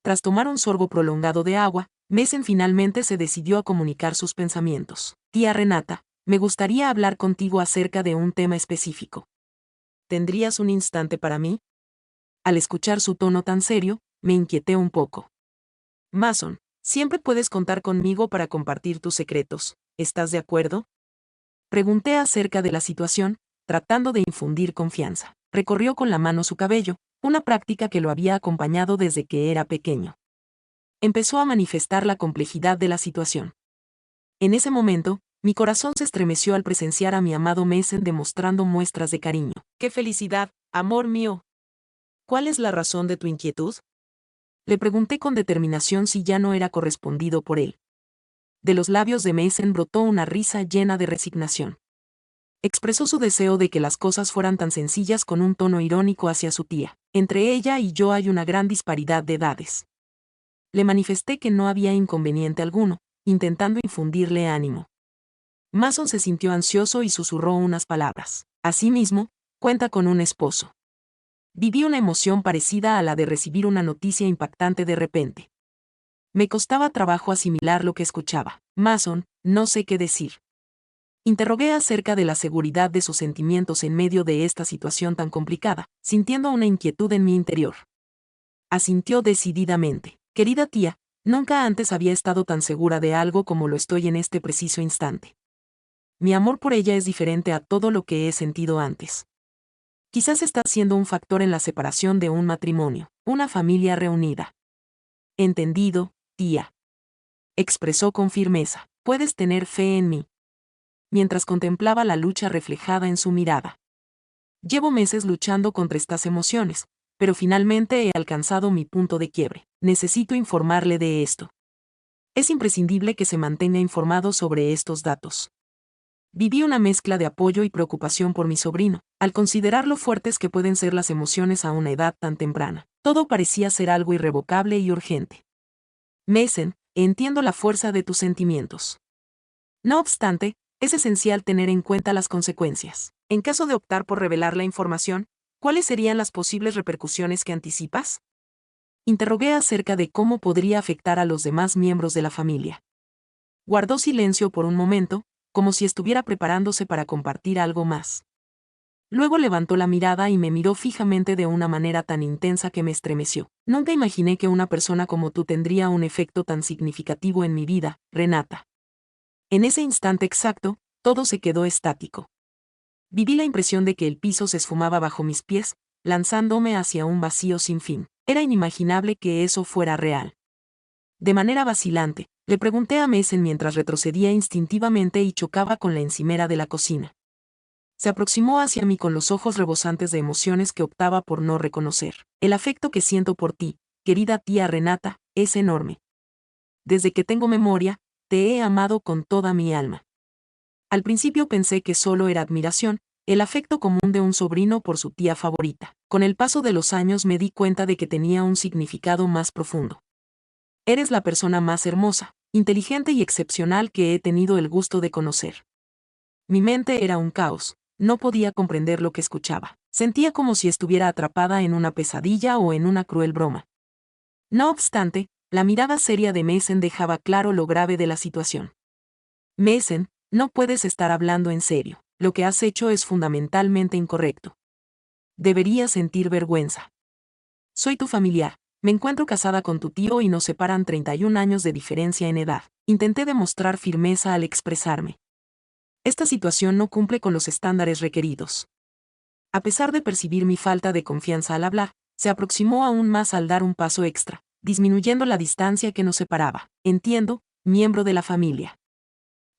Tras tomar un sorbo prolongado de agua, Mason finalmente se decidió a comunicar sus pensamientos. Tía Renata, me gustaría hablar contigo acerca de un tema específico. ¿Tendrías un instante para mí? Al escuchar su tono tan serio, me inquieté un poco. Mason, siempre puedes contar conmigo para compartir tus secretos, ¿estás de acuerdo? Pregunté acerca de la situación, tratando de infundir confianza. Recorrió con la mano su cabello, una práctica que lo había acompañado desde que era pequeño. Empezó a manifestar la complejidad de la situación. En ese momento, mi corazón se estremeció al presenciar a mi amado Mason demostrando muestras de cariño. ¡Qué felicidad, amor mío! ¿Cuál es la razón de tu inquietud? Le pregunté con determinación si ya no era correspondido por él. De los labios de Mason brotó una risa llena de resignación. Expresó su deseo de que las cosas fueran tan sencillas con un tono irónico hacia su tía. Entre ella y yo hay una gran disparidad de edades. Le manifesté que no había inconveniente alguno, intentando infundirle ánimo. Mason se sintió ansioso y susurró unas palabras. Asimismo, cuenta con un esposo. Viví una emoción parecida a la de recibir una noticia impactante de repente. Me costaba trabajo asimilar lo que escuchaba. Mason, no sé qué decir. Interrogué acerca de la seguridad de sus sentimientos en medio de esta situación tan complicada, sintiendo una inquietud en mi interior. Asintió decididamente. Querida tía, nunca antes había estado tan segura de algo como lo estoy en este preciso instante. Mi amor por ella es diferente a todo lo que he sentido antes. Quizás está siendo un factor en la separación de un matrimonio, una familia reunida. Entendido, tía. Expresó con firmeza. Puedes tener fe en mí. Mientras contemplaba la lucha reflejada en su mirada. Llevo meses luchando contra estas emociones, pero finalmente he alcanzado mi punto de quiebre. Necesito informarle de esto. Es imprescindible que se mantenga informado sobre estos datos. Viví una mezcla de apoyo y preocupación por mi sobrino, al considerar lo fuertes que pueden ser las emociones a una edad tan temprana. Todo parecía ser algo irrevocable y urgente. Mason, entiendo la fuerza de tus sentimientos. No obstante, es esencial tener en cuenta las consecuencias. En caso de optar por revelar la información, ¿cuáles serían las posibles repercusiones que anticipas? Interrogué acerca de cómo podría afectar a los demás miembros de la familia. Guardó silencio por un momento, como si estuviera preparándose para compartir algo más. Luego levantó la mirada y me miró fijamente de una manera tan intensa que me estremeció. Nunca imaginé que una persona como tú tendría un efecto tan significativo en mi vida, Renata. En ese instante exacto, todo se quedó estático. Viví la impresión de que el piso se esfumaba bajo mis pies, lanzándome hacia un vacío sin fin. Era inimaginable que eso fuera real. De manera vacilante, le pregunté a Mason mientras retrocedía instintivamente y chocaba con la encimera de la cocina. Se aproximó hacia mí con los ojos rebosantes de emociones que optaba por no reconocer. El afecto que siento por ti, querida tía Renata, es enorme. Desde que tengo memoria, te he amado con toda mi alma. Al principio pensé que solo era admiración, el afecto común de un sobrino por su tía favorita. Con el paso de los años me di cuenta de que tenía un significado más profundo. Eres la persona más hermosa, inteligente y excepcional que he tenido el gusto de conocer. Mi mente era un caos, no podía comprender lo que escuchaba. Sentía como si estuviera atrapada en una pesadilla o en una cruel broma. No obstante, la mirada seria de Mason dejaba claro lo grave de la situación. Mason, no puedes estar hablando en serio. Lo que has hecho es fundamentalmente incorrecto. Deberías sentir vergüenza. Soy tu familiar. Me encuentro casada con tu tío y nos separan 31 años de diferencia en edad. Intenté demostrar firmeza al expresarme. Esta situación no cumple con los estándares requeridos. A pesar de percibir mi falta de confianza al hablar, se aproximó aún más al dar un paso extra, disminuyendo la distancia que nos separaba. Entiendo, miembro de la familia.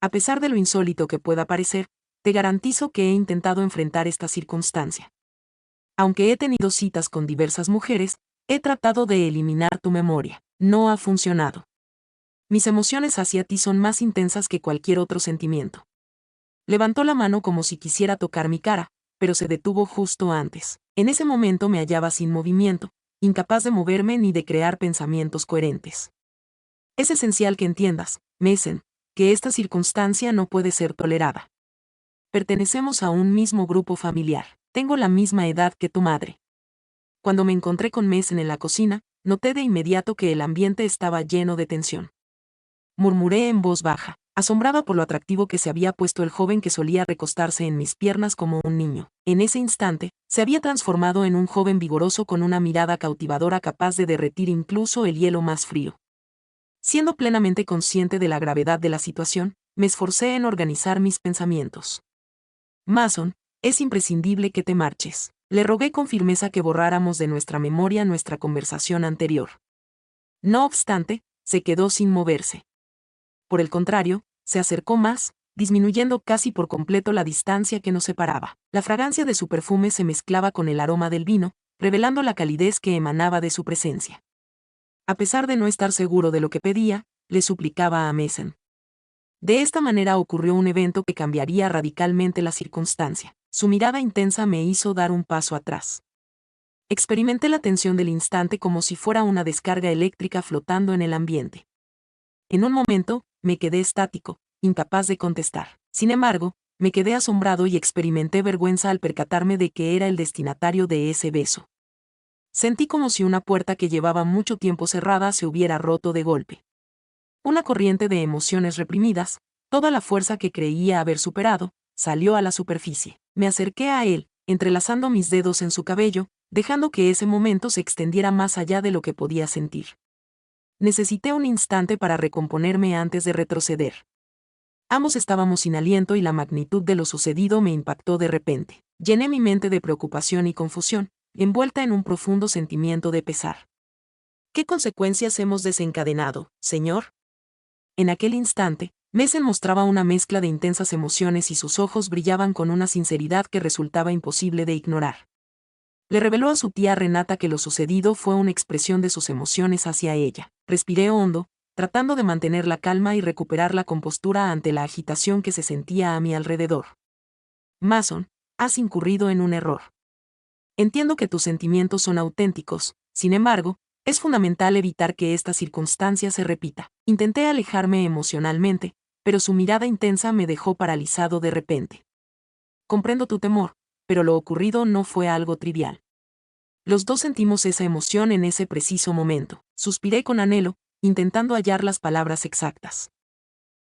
A pesar de lo insólito que pueda parecer, te garantizo que he intentado enfrentar esta circunstancia. Aunque he tenido citas con diversas mujeres, he tratado de eliminar tu memoria. No ha funcionado. Mis emociones hacia ti son más intensas que cualquier otro sentimiento. Levantó la mano como si quisiera tocar mi cara, pero se detuvo justo antes. En ese momento me hallaba sin movimiento, incapaz de moverme ni de crear pensamientos coherentes. Es esencial que entiendas, Mason, que esta circunstancia no puede ser tolerada. Pertenecemos a un mismo grupo familiar. Tengo la misma edad que tu madre. Cuando me encontré con Mason en la cocina, noté de inmediato que el ambiente estaba lleno de tensión. Murmuré en voz baja, asombrada por lo atractivo que se había puesto el joven que solía recostarse en mis piernas como un niño. En ese instante, se había transformado en un joven vigoroso con una mirada cautivadora capaz de derretir incluso el hielo más frío. Siendo plenamente consciente de la gravedad de la situación, me esforcé en organizar mis pensamientos. Mason, es imprescindible que te marches. Le rogué con firmeza que borráramos de nuestra memoria nuestra conversación anterior. No obstante, se quedó sin moverse. Por el contrario, se acercó más, disminuyendo casi por completo la distancia que nos separaba. La fragancia de su perfume se mezclaba con el aroma del vino, revelando la calidez que emanaba de su presencia. A pesar de no estar seguro de lo que pedía, le suplicaba a Mason. De esta manera ocurrió un evento que cambiaría radicalmente la circunstancia. Su mirada intensa me hizo dar un paso atrás. Experimenté la tensión del instante como si fuera una descarga eléctrica flotando en el ambiente. En un momento, me quedé estático, incapaz de contestar. Sin embargo, me quedé asombrado y experimenté vergüenza al percatarme de que era el destinatario de ese beso. Sentí como si una puerta que llevaba mucho tiempo cerrada se hubiera roto de golpe. Una corriente de emociones reprimidas, toda la fuerza que creía haber superado, salió a la superficie. Me acerqué a él, entrelazando mis dedos en su cabello, dejando que ese momento se extendiera más allá de lo que podía sentir. Necesité un instante para recomponerme antes de retroceder. Ambos estábamos sin aliento y la magnitud de lo sucedido me impactó de repente. Llené mi mente de preocupación y confusión, envuelta en un profundo sentimiento de pesar. ¿Qué consecuencias hemos desencadenado, señor? En aquel instante, Mason mostraba una mezcla de intensas emociones y sus ojos brillaban con una sinceridad que resultaba imposible de ignorar. Le reveló a su tía Renata que lo sucedido fue una expresión de sus emociones hacia ella. Respiré hondo, tratando de mantener la calma y recuperar la compostura ante la agitación que se sentía a mi alrededor. Mason, has incurrido en un error. Entiendo que tus sentimientos son auténticos, sin embargo, es fundamental evitar que esta circunstancia se repita. Intenté alejarme emocionalmente, pero su mirada intensa me dejó paralizado de repente. Comprendo tu temor, pero lo ocurrido no fue algo trivial. Los dos sentimos esa emoción en ese preciso momento. Suspiré con anhelo, intentando hallar las palabras exactas.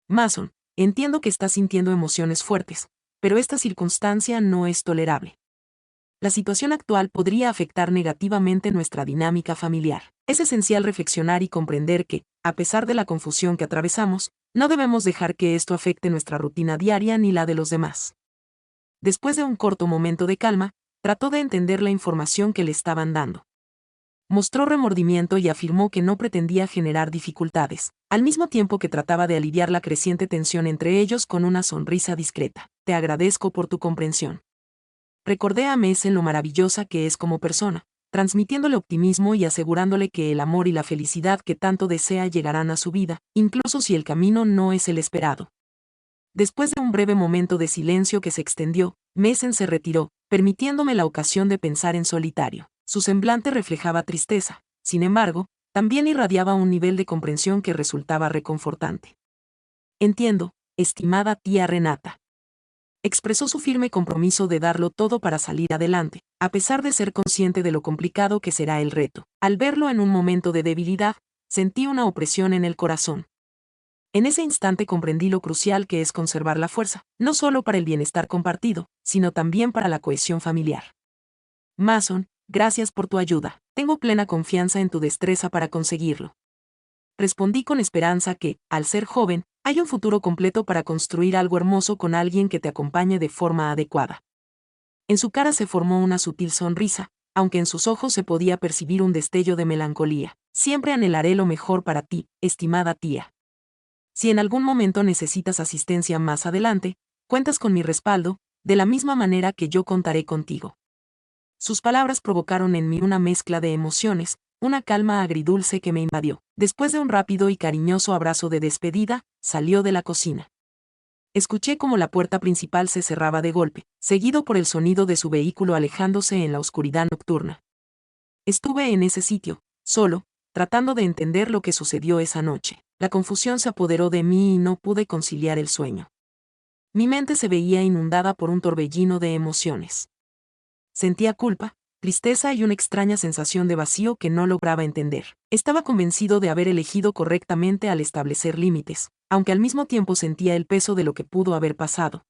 Mason, entiendo que estás sintiendo emociones fuertes, pero esta circunstancia no es tolerable. La situación actual podría afectar negativamente nuestra dinámica familiar. Es esencial reflexionar y comprender que, a pesar de la confusión que atravesamos, no debemos dejar que esto afecte nuestra rutina diaria ni la de los demás. Después de un corto momento de calma, trató de entender la información que le estaban dando. Mostró remordimiento y afirmó que no pretendía generar dificultades, al mismo tiempo que trataba de aliviar la creciente tensión entre ellos con una sonrisa discreta. Te agradezco por tu comprensión. Recordé a Mason lo maravillosa que es como persona, transmitiéndole optimismo y asegurándole que el amor y la felicidad que tanto desea llegarán a su vida, incluso si el camino no es el esperado. Después de un breve momento de silencio que se extendió, Mason se retiró, permitiéndome la ocasión de pensar en solitario. Su semblante reflejaba tristeza, sin embargo, también irradiaba un nivel de comprensión que resultaba reconfortante. Entiendo, estimada tía Renata. Expresó su firme compromiso de darlo todo para salir adelante, a pesar de ser consciente de lo complicado que será el reto. Al verlo en un momento de debilidad, sentí una opresión en el corazón. En ese instante comprendí lo crucial que es conservar la fuerza, no solo para el bienestar compartido, sino también para la cohesión familiar. Mason, gracias por tu ayuda. Tengo plena confianza en tu destreza para conseguirlo. Respondí con esperanza que, al ser joven, hay un futuro completo para construir algo hermoso con alguien que te acompañe de forma adecuada. En su cara se formó una sutil sonrisa, aunque en sus ojos se podía percibir un destello de melancolía. Siempre anhelaré lo mejor para ti, estimada tía. Si en algún momento necesitas asistencia más adelante, cuentas con mi respaldo, de la misma manera que yo contaré contigo. Sus palabras provocaron en mí una mezcla de emociones, una calma agridulce que me invadió. Después de un rápido y cariñoso abrazo de despedida, salió de la cocina. Escuché cómo la puerta principal se cerraba de golpe, seguido por el sonido de su vehículo alejándose en la oscuridad nocturna. Estuve en ese sitio, solo, tratando de entender lo que sucedió esa noche. La confusión se apoderó de mí y no pude conciliar el sueño. Mi mente se veía inundada por un torbellino de emociones. Sentía culpa, tristeza y una extraña sensación de vacío que no lograba entender. Estaba convencido de haber elegido correctamente al establecer límites, aunque al mismo tiempo sentía el peso de lo que pudo haber pasado.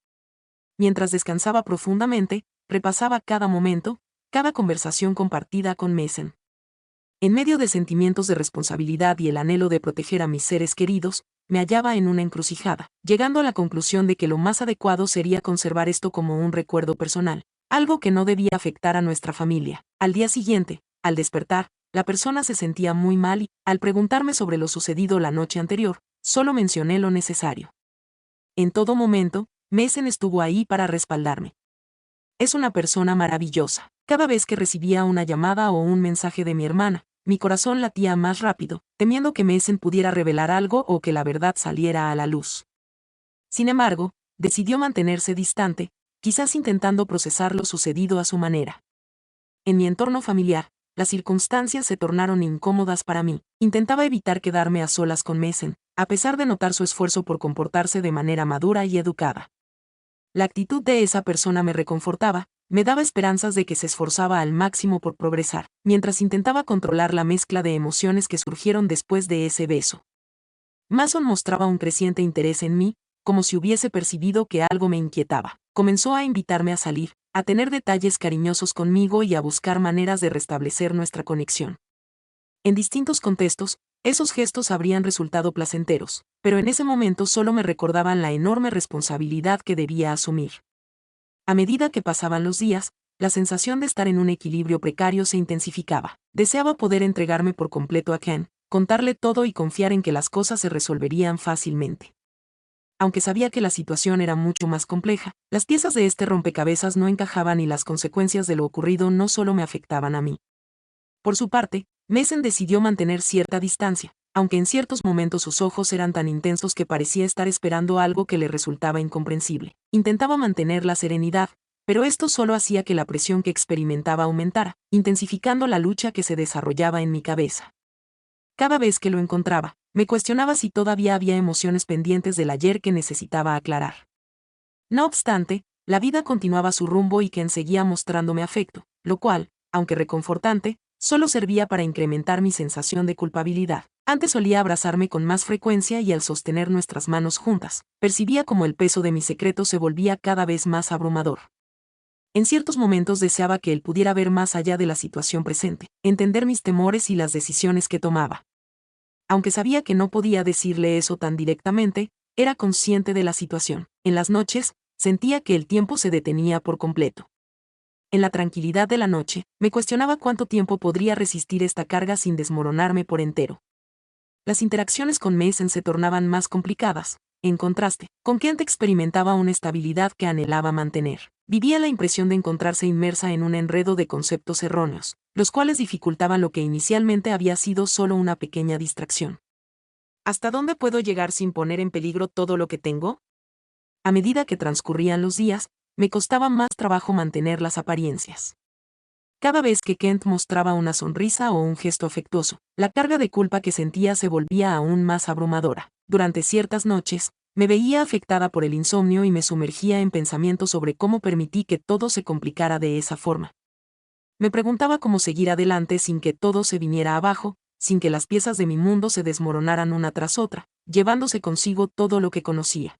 Mientras descansaba profundamente, repasaba cada momento, cada conversación compartida con Mason. En medio de sentimientos de responsabilidad y el anhelo de proteger a mis seres queridos, me hallaba en una encrucijada, llegando a la conclusión de que lo más adecuado sería conservar esto como un recuerdo personal, algo que no debía afectar a nuestra familia. Al día siguiente, al despertar, la persona se sentía muy mal y, al preguntarme sobre lo sucedido la noche anterior, solo mencioné lo necesario. En todo momento, Mason estuvo ahí para respaldarme. Es una persona maravillosa. Cada vez que recibía una llamada o un mensaje de mi hermana, mi corazón latía más rápido, temiendo que Mason pudiera revelar algo o que la verdad saliera a la luz. Sin embargo, decidió mantenerse distante, quizás intentando procesar lo sucedido a su manera. En mi entorno familiar, las circunstancias se tornaron incómodas para mí. Intentaba evitar quedarme a solas con Mason, a pesar de notar su esfuerzo por comportarse de manera madura y educada. La actitud de esa persona me reconfortaba, me daba esperanzas de que se esforzaba al máximo por progresar, mientras intentaba controlar la mezcla de emociones que surgieron después de ese beso. Mason mostraba un creciente interés en mí, como si hubiese percibido que algo me inquietaba. Comenzó a invitarme a salir, a tener detalles cariñosos conmigo y a buscar maneras de restablecer nuestra conexión. En distintos contextos, esos gestos habrían resultado placenteros, pero en ese momento solo me recordaban la enorme responsabilidad que debía asumir. A medida que pasaban los días, la sensación de estar en un equilibrio precario se intensificaba. Deseaba poder entregarme por completo a Ken, contarle todo y confiar en que las cosas se resolverían fácilmente. Aunque sabía que la situación era mucho más compleja, las piezas de este rompecabezas no encajaban y las consecuencias de lo ocurrido no solo me afectaban a mí. Por su parte, Mason decidió mantener cierta distancia, aunque en ciertos momentos sus ojos eran tan intensos que parecía estar esperando algo que le resultaba incomprensible. Intentaba mantener la serenidad, pero esto solo hacía que la presión que experimentaba aumentara, intensificando la lucha que se desarrollaba en mi cabeza. Cada vez que lo encontraba, me cuestionaba si todavía había emociones pendientes del ayer que necesitaba aclarar. No obstante, la vida continuaba su rumbo y Ken seguía mostrándome afecto, lo cual, aunque reconfortante, solo servía para incrementar mi sensación de culpabilidad. Antes solía abrazarme con más frecuencia y al sostener nuestras manos juntas, percibía como el peso de mi secreto se volvía cada vez más abrumador. En ciertos momentos deseaba que él pudiera ver más allá de la situación presente, entender mis temores y las decisiones que tomaba. Aunque sabía que no podía decirle eso tan directamente, era consciente de la situación. En las noches, sentía que el tiempo se detenía por completo. En la tranquilidad de la noche, me cuestionaba cuánto tiempo podría resistir esta carga sin desmoronarme por entero. Las interacciones con Mason se tornaban más complicadas. En contraste, con Kent experimentaba una estabilidad que anhelaba mantener. Vivía la impresión de encontrarse inmersa en un enredo de conceptos erróneos, los cuales dificultaban lo que inicialmente había sido solo una pequeña distracción. ¿Hasta dónde puedo llegar sin poner en peligro todo lo que tengo? A medida que transcurrían los días, me costaba más trabajo mantener las apariencias. Cada vez que Kent mostraba una sonrisa o un gesto afectuoso, la carga de culpa que sentía se volvía aún más abrumadora. Durante ciertas noches, me veía afectada por el insomnio y me sumergía en pensamientos sobre cómo permití que todo se complicara de esa forma. Me preguntaba cómo seguir adelante sin que todo se viniera abajo, sin que las piezas de mi mundo se desmoronaran una tras otra, llevándose consigo todo lo que conocía.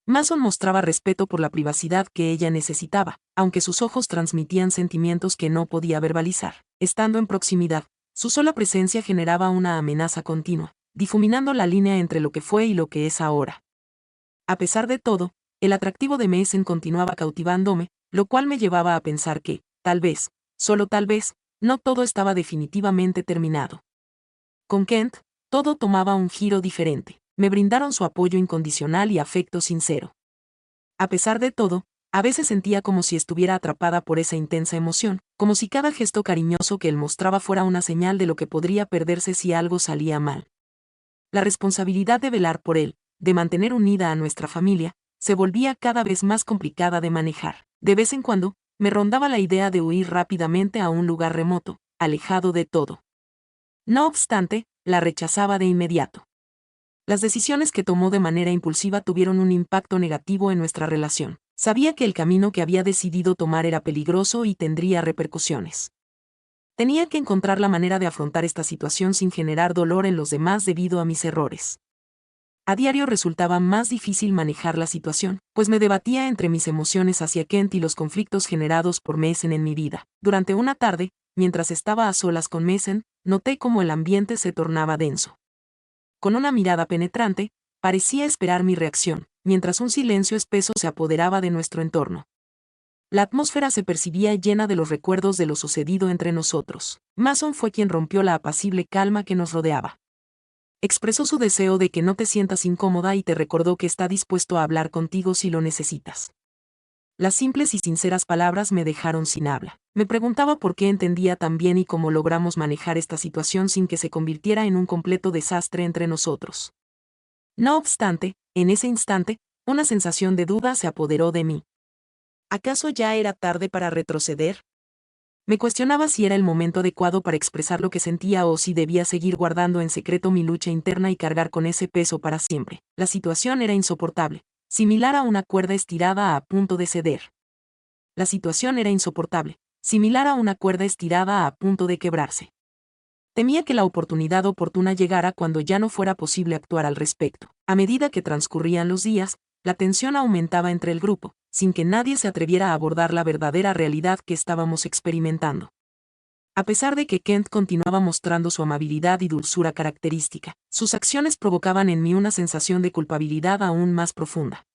Mason mostraba respeto por la privacidad que ella necesitaba, aunque sus ojos transmitían sentimientos que no podía verbalizar. Estando en proximidad, su sola presencia generaba una amenaza continua, difuminando la línea entre lo que fue y lo que es ahora. A pesar de todo, el atractivo de Mason continuaba cautivándome, lo cual me llevaba a pensar que, tal vez, solo tal vez, no todo estaba definitivamente terminado. Con Kent, todo tomaba un giro diferente. Me brindaron su apoyo incondicional y afecto sincero. A pesar de todo, a veces sentía como si estuviera atrapada por esa intensa emoción, como si cada gesto cariñoso que él mostraba fuera una señal de lo que podría perderse si algo salía mal. La responsabilidad de velar por él, de mantener unida a nuestra familia, se volvía cada vez más complicada de manejar. De vez en cuando, me rondaba la idea de huir rápidamente a un lugar remoto, alejado de todo. No obstante, la rechazaba de inmediato. Las decisiones que tomó de manera impulsiva tuvieron un impacto negativo en nuestra relación. Sabía que el camino que había decidido tomar era peligroso y tendría repercusiones. Tenía que encontrar la manera de afrontar esta situación sin generar dolor en los demás debido a mis errores. A diario resultaba más difícil manejar la situación, pues me debatía entre mis emociones hacia Kent y los conflictos generados por Mason en mi vida. Durante una tarde, mientras estaba a solas con Mason, noté cómo el ambiente se tornaba denso. Con una mirada penetrante, parecía esperar mi reacción, mientras un silencio espeso se apoderaba de nuestro entorno. La atmósfera se percibía llena de los recuerdos de lo sucedido entre nosotros. Mason fue quien rompió la apacible calma que nos rodeaba. Expresó su deseo de que no te sientas incómoda y te recordó que está dispuesto a hablar contigo si lo necesitas. Las simples y sinceras palabras me dejaron sin habla. Me preguntaba por qué entendía tan bien y cómo logramos manejar esta situación sin que se convirtiera en un completo desastre entre nosotros. No obstante, en ese instante, una sensación de duda se apoderó de mí. ¿Acaso ya era tarde para retroceder? Me cuestionaba si era el momento adecuado para expresar lo que sentía o si debía seguir guardando en secreto mi lucha interna y cargar con ese peso para siempre. La situación era insoportable, similar a una cuerda estirada a punto de ceder. La situación era insoportable, similar a una cuerda estirada a punto de quebrarse. Temía que la oportunidad oportuna llegara cuando ya no fuera posible actuar al respecto. A medida que transcurrían los días, la tensión aumentaba entre el grupo, sin que nadie se atreviera a abordar la verdadera realidad que estábamos experimentando. A pesar de que Kent continuaba mostrando su amabilidad y dulzura característica, sus acciones provocaban en mí una sensación de culpabilidad aún más profunda.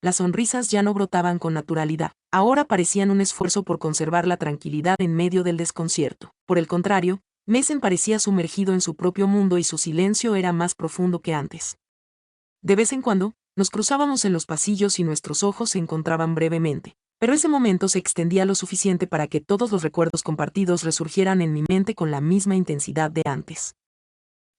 Las sonrisas ya no brotaban con naturalidad, ahora parecían un esfuerzo por conservar la tranquilidad en medio del desconcierto. Por el contrario, Mason parecía sumergido en su propio mundo y su silencio era más profundo que antes. De vez en cuando, nos cruzábamos en los pasillos y nuestros ojos se encontraban brevemente, pero ese momento se extendía lo suficiente para que todos los recuerdos compartidos resurgieran en mi mente con la misma intensidad de antes.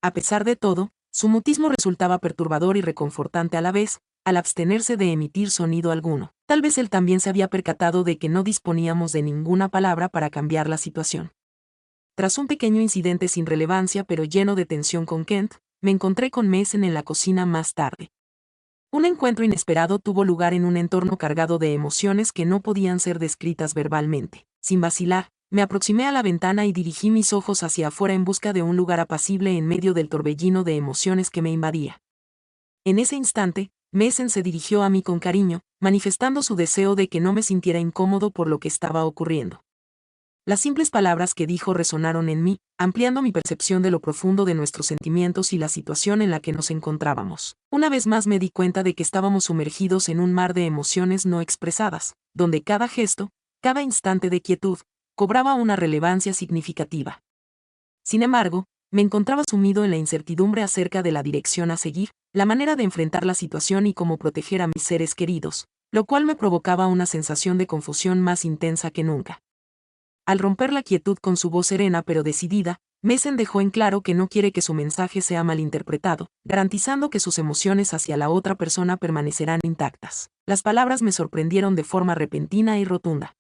A pesar de todo, su mutismo resultaba perturbador y reconfortante a la vez, al abstenerse de emitir sonido alguno. Tal vez él también se había percatado de que no disponíamos de ninguna palabra para cambiar la situación. Tras un pequeño incidente sin relevancia pero lleno de tensión con Kent, me encontré con Mason en la cocina más tarde. Un encuentro inesperado tuvo lugar en un entorno cargado de emociones que no podían ser descritas verbalmente. Sin vacilar, me aproximé a la ventana y dirigí mis ojos hacia afuera en busca de un lugar apacible en medio del torbellino de emociones que me invadía. En ese instante, Mason se dirigió a mí con cariño, manifestando su deseo de que no me sintiera incómodo por lo que estaba ocurriendo. Las simples palabras que dijo resonaron en mí, ampliando mi percepción de lo profundo de nuestros sentimientos y la situación en la que nos encontrábamos. Una vez más me di cuenta de que estábamos sumergidos en un mar de emociones no expresadas, donde cada gesto, cada instante de quietud, cobraba una relevancia significativa. Sin embargo, me encontraba sumido en la incertidumbre acerca de la dirección a seguir, la manera de enfrentar la situación y cómo proteger a mis seres queridos, lo cual me provocaba una sensación de confusión más intensa que nunca. Al romper la quietud con su voz serena pero decidida, Mason dejó en claro que no quiere que su mensaje sea malinterpretado, garantizando que sus emociones hacia la otra persona permanecerán intactas. Las palabras me sorprendieron de forma repentina y rotunda.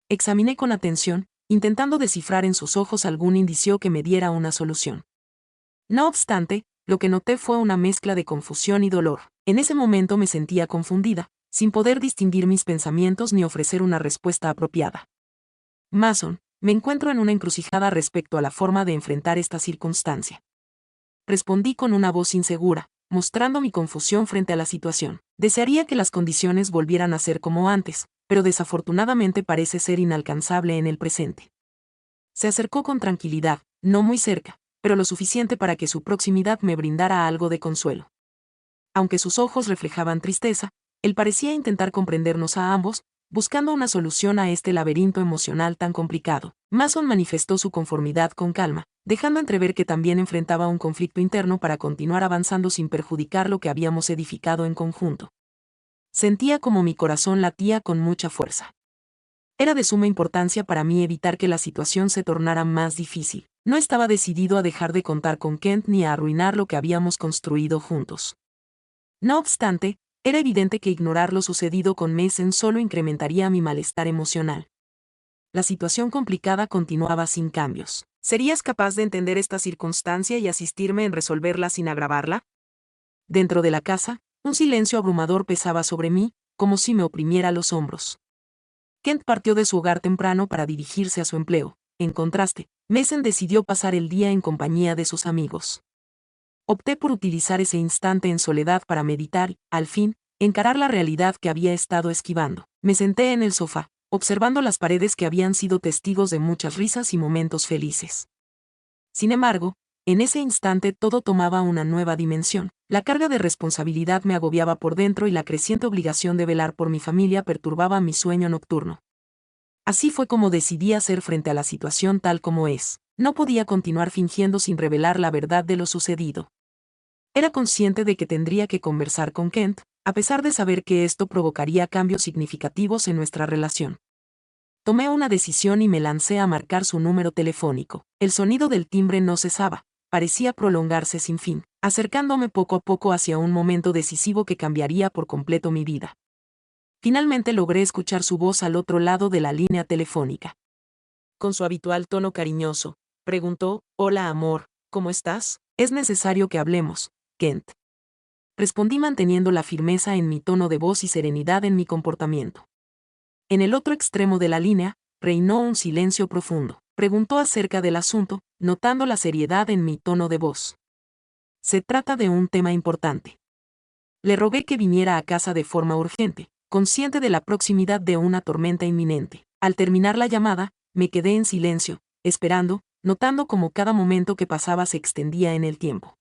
Examiné con atención, intentando descifrar en sus ojos algún indicio que me diera una solución. No obstante, lo que noté fue una mezcla de confusión y dolor. En ese momento me sentía confundida, sin poder distinguir mis pensamientos ni ofrecer una respuesta apropiada. Mason, me encuentro en una encrucijada respecto a la forma de enfrentar esta circunstancia. Respondí con una voz insegura, mostrando mi confusión frente a la situación. Desearía que las condiciones volvieran a ser como antes, pero desafortunadamente parece ser inalcanzable en el presente. Se acercó con tranquilidad, no muy cerca, pero lo suficiente para que su proximidad me brindara algo de consuelo. Aunque sus ojos reflejaban tristeza, él parecía intentar comprendernos a ambos, buscando una solución a este laberinto emocional tan complicado. Mason manifestó su conformidad con calma, dejando entrever que también enfrentaba un conflicto interno para continuar avanzando sin perjudicar lo que habíamos edificado en conjunto. Sentía como mi corazón latía con mucha fuerza. Era de suma importancia para mí evitar que la situación se tornara más difícil. No estaba decidido a dejar de contar con Kent ni a arruinar lo que habíamos construido juntos. No obstante, era evidente que ignorar lo sucedido con Mason solo incrementaría mi malestar emocional. La situación complicada continuaba sin cambios. ¿Serías capaz de entender esta circunstancia y asistirme en resolverla sin agravarla? Dentro de la casa, un silencio abrumador pesaba sobre mí, como si me oprimiera los hombros. Kent partió de su hogar temprano para dirigirse a su empleo. En contraste, Mason decidió pasar el día en compañía de sus amigos. Opté por utilizar ese instante en soledad para meditar y, al fin, encarar la realidad que había estado esquivando. Me senté en el sofá, observando las paredes que habían sido testigos de muchas risas y momentos felices. Sin embargo, en ese instante todo tomaba una nueva dimensión. La carga de responsabilidad me agobiaba por dentro y la creciente obligación de velar por mi familia perturbaba mi sueño nocturno. Así fue como decidí hacer frente a la situación tal como es. No podía continuar fingiendo sin revelar la verdad de lo sucedido. Era consciente de que tendría que conversar con Kent, a pesar de saber que esto provocaría cambios significativos en nuestra relación. Tomé una decisión y me lancé a marcar su número telefónico. El sonido del timbre no cesaba, parecía prolongarse sin fin, acercándome poco a poco hacia un momento decisivo que cambiaría por completo mi vida. Finalmente logré escuchar su voz al otro lado de la línea telefónica. Con su habitual tono cariñoso, preguntó: «Hola amor, ¿cómo estás? Es necesario que hablemos, Kent». Respondí manteniendo la firmeza en mi tono de voz y serenidad en mi comportamiento. En el otro extremo de la línea, reinó un silencio profundo. Preguntó acerca del asunto, notando la seriedad en mi tono de voz. Se trata de un tema importante. Le rogué que viniera a casa de forma urgente, consciente de la proximidad de una tormenta inminente. Al terminar la llamada, me quedé en silencio, esperando, notando cómo cada momento que pasaba se extendía en el tiempo.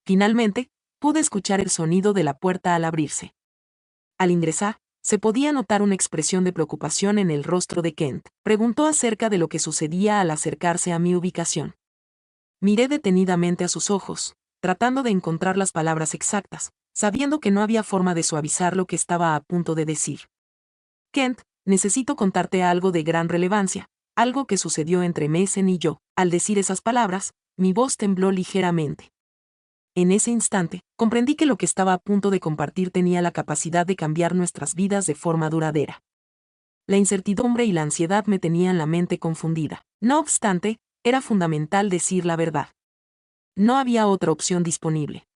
Finalmente, pude escuchar el sonido de la puerta al abrirse. Al ingresar, se podía notar una expresión de preocupación en el rostro de Kent. Preguntó acerca de lo que sucedía al acercarse a mi ubicación. Miré detenidamente a sus ojos, tratando de encontrar las palabras exactas, sabiendo que no había forma de suavizar lo que estaba a punto de decir. Kent, necesito contarte algo de gran relevancia, algo que sucedió entre Mason y yo. Al decir esas palabras, mi voz tembló ligeramente. En ese instante, comprendí que lo que estaba a punto de compartir tenía la capacidad de cambiar nuestras vidas de forma duradera. La incertidumbre y la ansiedad me tenían la mente confundida. No obstante, era fundamental decir la verdad. No había otra opción disponible.